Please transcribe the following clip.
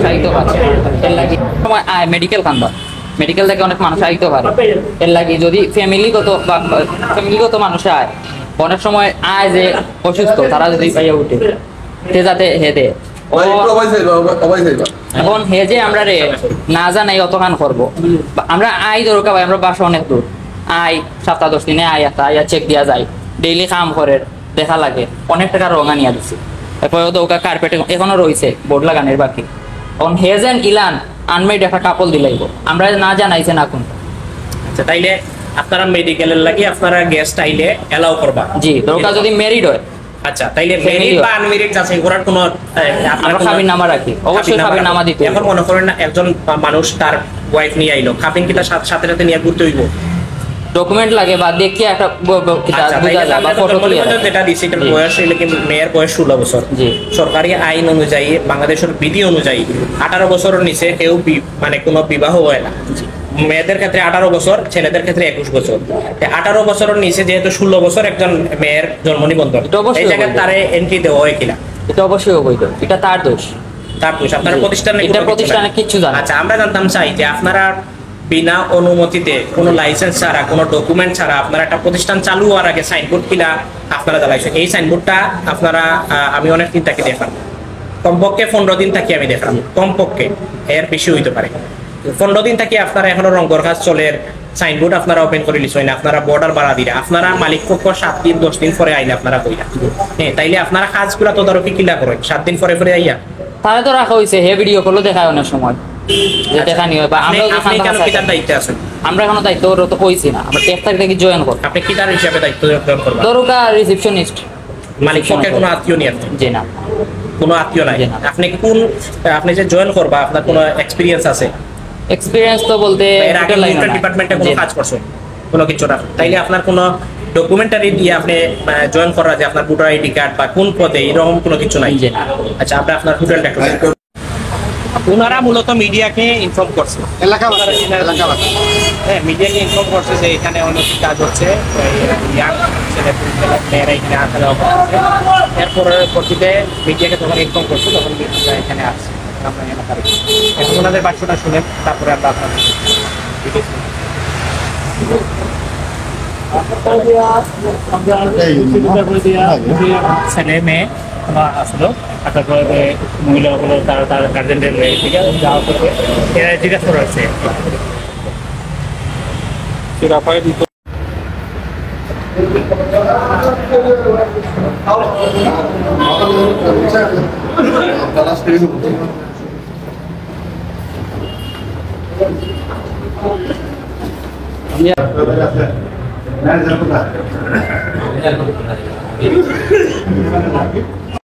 চাইতে পারে এর লাগি সময় আয় মেডিকেল কান্দা মেডিকেল থেকে অনেক মানুষ আইতে পারে এর লাগি যদি ফ্যামিলিগত মানুষ আয় অনেক সময় আয় যে অসুস্থ তারা যদি পাইয়া উঠে সে যাতে হেদে এখন হে যে আমরা রে না জানাই অতখান করবো আমরা আই দরকার ভাই আমরা বাসা অনেক দূর আই 7-10 দিনে আই একটা আইয়া চেক দিয়া যায় ডেইলি কাম করে দেখা লাগে অনেক টাকা রঙা নিয়ে দিচ্ছে এরপর ওকা কার্পেটে এখনো রয়েছে বোর্ড লাগানোর বাকি এখন হেজেন ইলান আনমেড একটা কাপল দিলাইব আমরা না জানাইছে না কোন আচ্ছা তাইলে আপনারা মেডিকেলের লাগি আপনারা গেস্ট আইলে এলাও করবা জি দরকার যদি মেরিড হয় আচ্ছা তাইলে মেরিড বা আনমেরিড যাচাই করার কোনো আমরা খাবির নামা রাখি অবশ্যই খাবির নামা দিতে এখন মনে করেন না একজন মানুষ তার ওয়াইফ নিয়ে আইলো খাবিন কিটা সাথে সাথে নিয়ে ঘুরতে হইব ডকুমেন্ট লাগে বা দেখি একটা ফটো যেটা দিছে এটার বয়স হইলে কি মেয়ের বয়স 16 বছর সরকারি আইন অনুযায়ী বাংলাদেশের বিধি অনুযায়ী 18 বছরের নিচে কেউ মানে কোনো বিবাহ হয় না মেয়েদের ক্ষেত্রে 18 বছর ছেলেদের ক্ষেত্রে 21 বছর 18 বছরের নিচে যেহেতু 16 বছর একজন মেয়ের জন্ম নিবন্ধন এই জায়গায় তারে এন্ট্রি দেওয়া হয় কিনা এটা অবশ্যই অবৈধ এটা তার দোষ আপনার প্রতিষ্ঠানে কিছু জানা আচ্ছা আমরা জানতাম চাই যে আপনারা বিনা অনুমতিতে কোনো লাইসেন্স ছাড়া কোনো ডকুমেন্ট ছাড়া আপনারা একটা প্রতিষ্ঠান চালু হওয়ার আগে সাইনবোর্ড কিনা আপনারা জ্বালাইছেন এই সাইনবোর্ডটা আপনারা আমি অনেক দিন তাকে দেখাম কমপক্ষে 15 দিন থাকি আমি দেখলাম কমপক্ষে এর বেশি হইতে পারে 15 দিন থাকি আপনারা এখনো রঙর কাজ চলের সাইনবোর্ড আপনারা ওপেন করে লিখছেন আপনারা বর্ডার বাড়া দিলে আপনারা মালিক পক্ষ 7 দিন 10 দিন পরে আইলে আপনারা কইরা হ্যাঁ তাইলে আপনারা কাজগুলো তদারকি কিলা করেন 7 দিন পরে পরে আইয়া তাহলে তো রাখা হয়েছে হে ভিডিও করলো দেখায় অনেক সময় দেখা নিও বা আমরা এখনো দায়িত্ব তো কইছি না আমরা 1 তারিখ থেকে জয়েন করব আপনি কিটার হিসাবে দায়িত্ব জয়েন করবেন দরুকা রিসেপশনিস্ট মালিক পক্ষের কোনো আত্মীয় নেই আপনি জি না কোনো আত্মীয় নাই আপনি যে জয়েন করবা আপনার কোনো এক্সপেরিয়েন্স আছে এক্সপেরিয়েন্স তো বলতে ডিপার্টমেন্টে কোনো কাজ করছেন কোনো কিছু না তাইলে আপনার কোনো ডকুমেন্টারি দিয়ে আপনি জয়েন করা যে আপনার ভোটার আইডি কার্ড বা কোন পদে এরকম কোনো কিছু নাই আচ্ছা আপনি আপনার হোটেল ডকুমেন্ট ওনারা মূলত মিডিয়াকে ইনফর্ম করছে হ্যাঁ মিডিয়াকে ইনফর্ম করছে যে এখানে অনেক কাজ হচ্ছে মেয়েরা এখানে আসা যাওয়া করছে এরপরে পরবর্তীতে মিডিয়াকে যখন ইনফর্ম করছে তখন আমরা এখানে আসছি আমরা এলাকার এখন ওনাদের বাক্যটা শুনে তারপরে আমরা আপনাদের ছেলে মেয়ে আসলো আসার পরে মহিলাগুলো তার গার্জেনদের যাওয়া করবে এরা জিজ্ঞাসা করা হচ্ছে